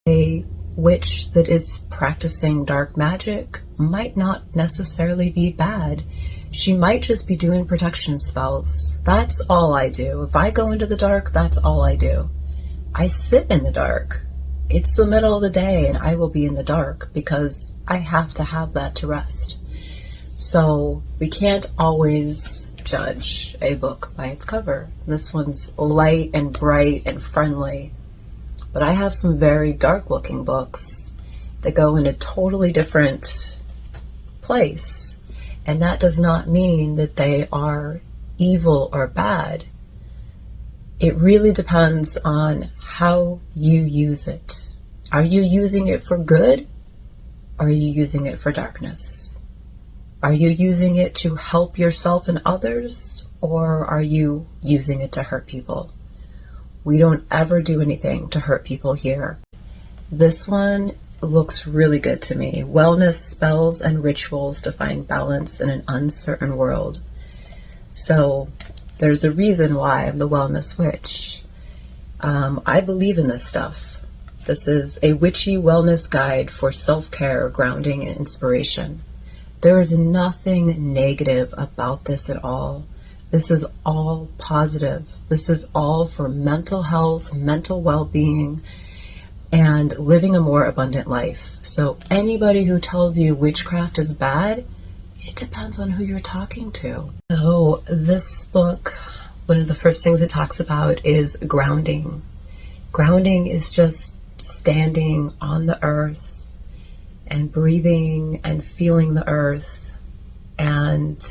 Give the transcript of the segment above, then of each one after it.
A witch that is practicing dark magic might not necessarily be bad. She might just be doing protection spells. That's all I do. If I go into the dark, that's all I do. I sit in the dark. It's the middle of the day and I will be in the dark because I have to have that to rest. So we can't always judge a book by its cover. This one's light and bright and friendly. But I have some very dark looking books that go in a totally different place. And that does not mean that they are evil or bad. It really depends on how you use it. Are you using it for good? Or are you using it for darkness? Are you using it to help yourself and others? Or are you using it to hurt people? We don't ever do anything to hurt people here. This one looks really good to me. Wellness spells and rituals to find balance in an uncertain world. So there's a reason why I'm the wellness witch. I believe in this stuff. This is a witchy wellness guide for self-care, grounding, and inspiration. There is nothing negative about this at all. This is all positive. This is all for mental health, mental well-being, and living a more abundant life. So anybody who tells you witchcraft is bad, it depends on who you're talking to. So this book, one of the first things it talks about is grounding. Grounding is just standing on the earth and breathing and feeling the earth. And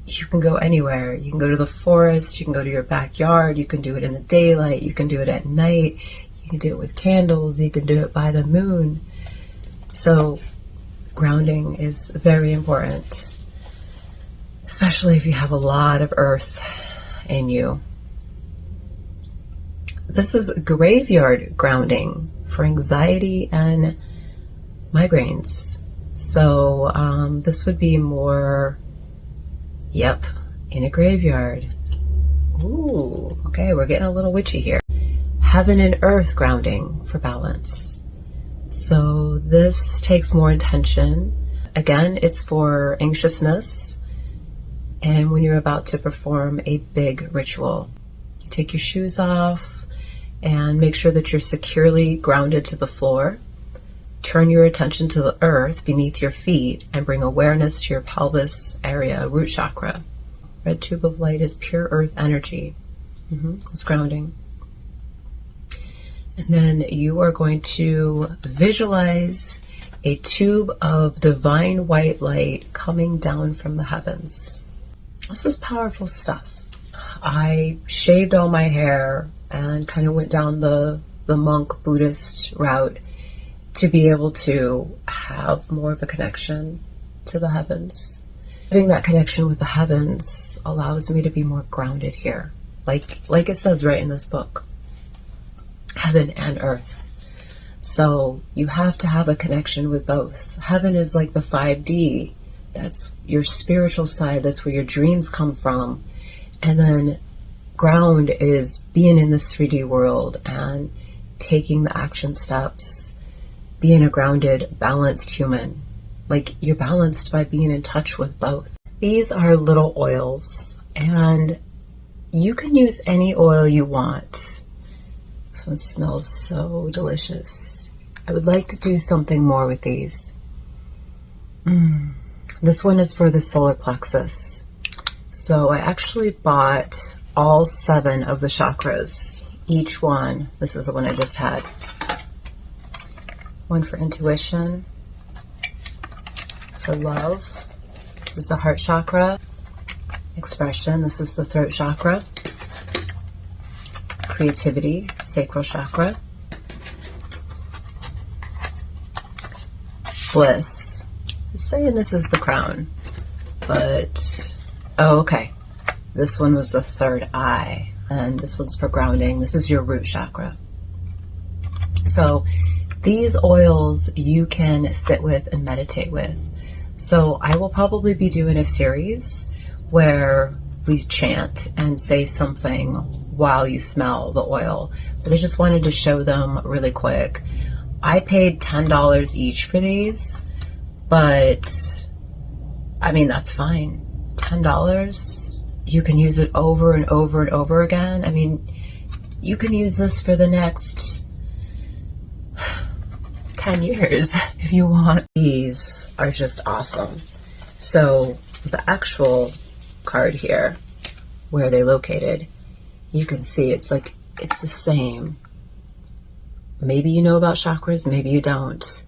you can go anywhere. You can go to the forest, you can go to your backyard, you can do it in the daylight, you can do it at night, you can do it with candles, you can do it by the moon. So grounding is very important, especially if you have a lot of earth in you. This is graveyard grounding for anxiety and migraines. So this would be more, yep, in a graveyard. Ooh, okay, we're getting a little witchy here. Heaven and earth grounding for balance. So this takes more intention. Again, it's for anxiousness and when you're about to perform a big ritual. You take your shoes off and make sure that you're securely grounded to the floor. Turn your attention to the earth beneath your feet and bring awareness to your pelvis area, root chakra. Red tube of light is pure earth energy. It's grounding. And then you are going to visualize a tube of divine white light coming down from the heavens. This is powerful stuff. I shaved all my hair and kind of went down the monk Buddhist route to be able to have more of a connection to the heavens. Having that connection with the heavens allows me to be more grounded here. Like it says right in this book, heaven and earth. So you have to have a connection with both. Heaven is like the 5D. That's your spiritual side. That's where your dreams come from. And then ground is being in this 3D world and taking the action steps, being a grounded, balanced human. Like you're balanced by being in touch with both. These are little oils and you can use any oil you want. This one smells so delicious. I would like to do something more with these. This one is for the solar plexus. So I actually bought all 7 of the chakras. Each one, this is the one I just had. One for intuition, for love. This is the heart chakra. Expression, this is the throat chakra. Creativity, sacral chakra. Bliss. It's saying this is the crown, but, oh, okay. This one was the third eye, and this one's for grounding. This is your root chakra. So these oils you can sit with and meditate with. So I will probably be doing a series where we chant and say something while you smell the oil. But I just wanted to show them really quick. I paid $10 each for these, but I mean, that's fine. $10, you can use it over and over and over again. I mean, you can use this for the next 10 years if you want. These are just awesome. So the actual card here, where they located, you can see it's the same. Maybe you know about chakras, maybe you don't.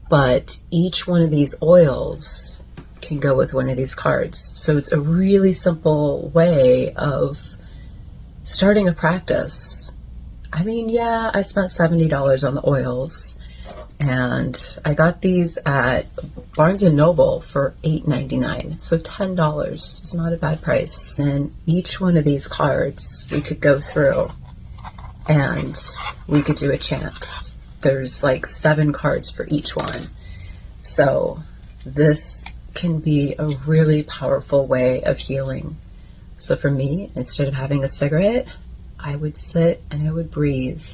But each one of these oils can go with one of these cards. So it's a really simple way of starting a practice. I mean, yeah, I spent $70 on the oils, and I got these at Barnes & Noble for $8.99. So $10 is not a bad price. And each one of these cards we could go through and we could do a chant. There's like 7 cards for each one. So this can be a really powerful way of healing. So for me, instead of having a cigarette, I would sit and I would breathe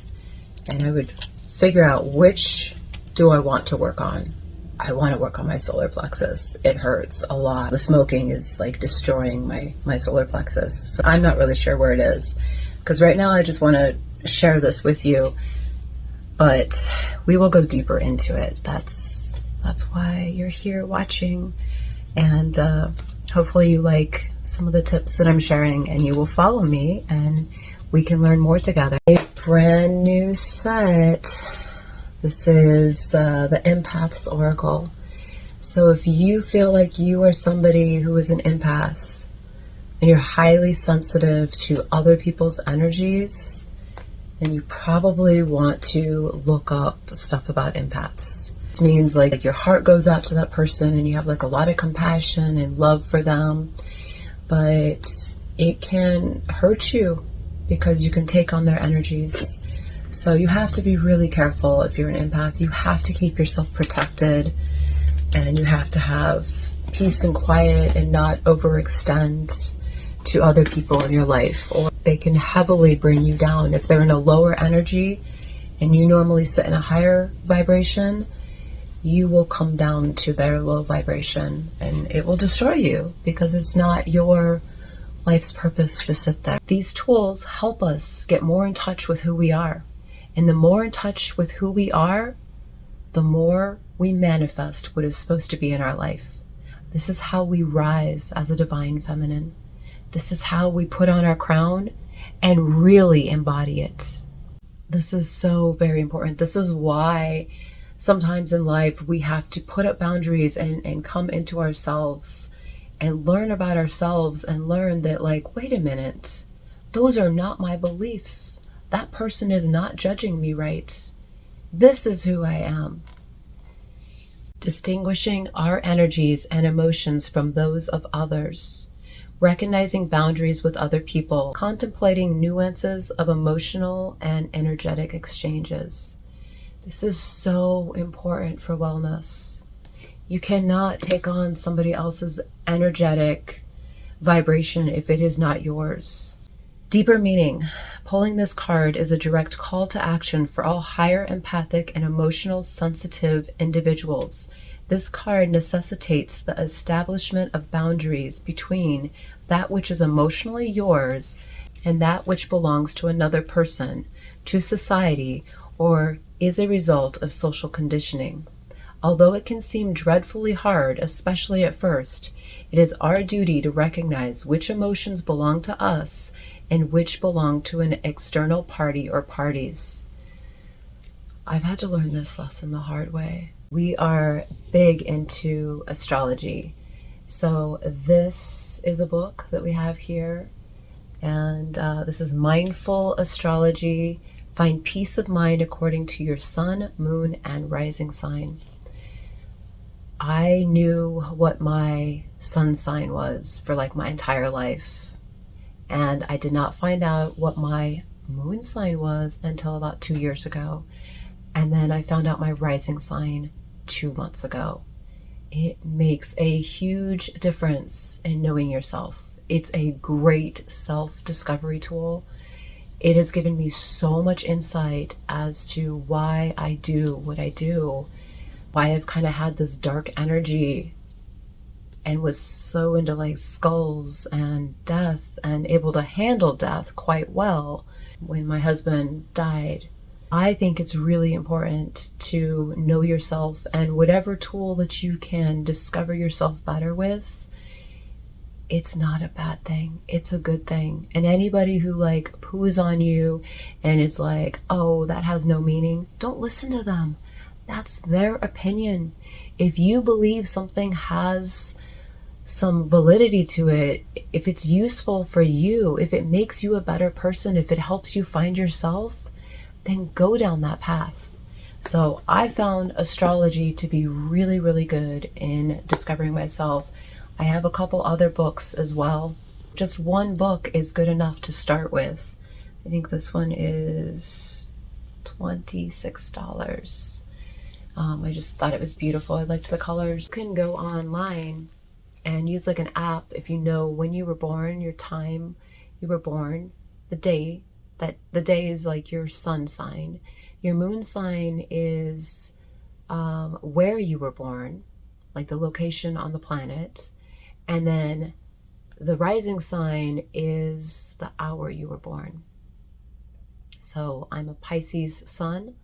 and I would figure out, which do I want to work on? I want to work on my solar plexus. It hurts a lot. The smoking is like destroying my solar plexus. So I'm not really sure where it is, because right now I just want to share this with you, but we will go deeper into it. That's why you're here watching, and hopefully you like some of the tips that I'm sharing, and you will follow me and we can learn more together. A brand new set. This is the Empath's Oracle. So if you feel like you are somebody who is an empath and you're highly sensitive to other people's energies, then you probably want to look up stuff about empaths. It means like your heart goes out to that person and you have like a lot of compassion and love for them, but it can hurt you because you can take on their energies. So you have to be really careful if you're an empath. You have to keep yourself protected, and you have to have peace and quiet and not overextend to other people in your life, or they can heavily bring you down. If they're in a lower energy and you normally sit in a higher vibration, you will come down to their low vibration and it will destroy you, because it's not your life's purpose to sit there. These tools help us get more in touch with who we are. And the more in touch with who we are, the more we manifest what is supposed to be in our life. This is how we rise as a divine feminine. This is how we put on our crown and really embody it. This is so very important. This is why sometimes in life we have to put up boundaries and come into ourselves and learn about ourselves and learn that, like, wait a minute, those are not my beliefs. That person is not judging me right. This is who I am. Distinguishing our energies and emotions from those of others. Recognizing boundaries with other people. Contemplating nuances of emotional and energetic exchanges. This is so important for wellness. You cannot take on somebody else's energetic vibration if it is not yours. Deeper meaning. Pulling this card is a direct call to action for all higher empathic and emotional sensitive individuals. This card necessitates the establishment of boundaries between that which is emotionally yours and that which belongs to another person, to society, or is a result of social conditioning. Although it can seem dreadfully hard, especially at first, it is our duty to recognize which emotions belong to us and which belong to an external party or parties. I've had to learn this lesson the hard way. We are big into astrology. So this is a book that we have here, and this is Mindful Astrology. Find peace of mind according to your sun, moon, and rising sign. I knew what my sun sign was for like my entire life. And I did not find out what my moon sign was until about 2 years ago. And then I found out my rising sign 2 months ago. It makes a huge difference in knowing yourself. It's a great self-discovery tool. It has given me so much insight as to why I do what I do, why I've kind of had this dark energy and was so into like skulls and death and able to handle death quite well when my husband died. I think it's really important to know yourself, and whatever tool that you can discover yourself better with, it's not a bad thing. It's a good thing. And anybody who like poos on you and is like, oh, that has no meaning, don't listen to them. That's their opinion. If you believe something has some validity to it, if it's useful for you, if it makes you a better person, if it helps you find yourself, then go down that path. So I found astrology to be really, really good in discovering myself. I have a couple other books as well. Just one book is good enough to start with. I think this one is $26. I just thought it was beautiful. I liked the colors. You can go online and use like an app if you know when you were born, your time you were born, the day is like your sun sign. Your moon sign is where you were born, like the location on the planet. And then the rising sign is the hour you were born. So I'm a Pisces sun.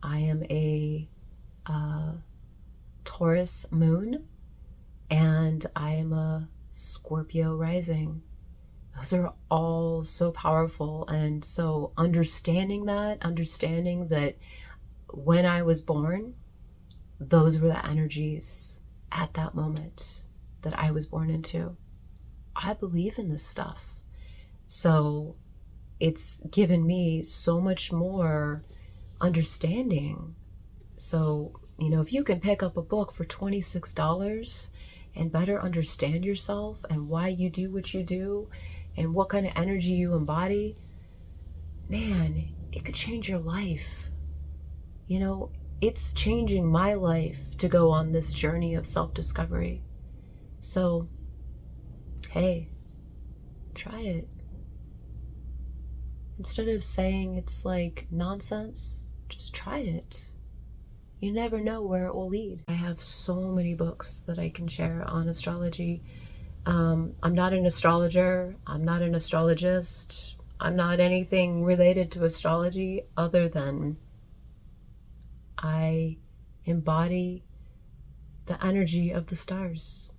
I am a Taurus moon, and I am a Scorpio rising. Those are all so powerful. And so understanding that when I was born, those were the energies at that moment that I was born into. I believe in this stuff. So it's given me so much more understanding. So, if you can pick up a book for $26 and better understand yourself and why you do what you do and what kind of energy you embody, man, it could change your life. It's changing my life to go on this journey of self-discovery. So, hey, try it. Instead of saying it's like nonsense, just try it. You never know where it will lead. I have so many books that I can share on astrology. I'm not an astrologer. I'm not an astrologist. I'm not anything related to astrology other than I embody the energy of the stars.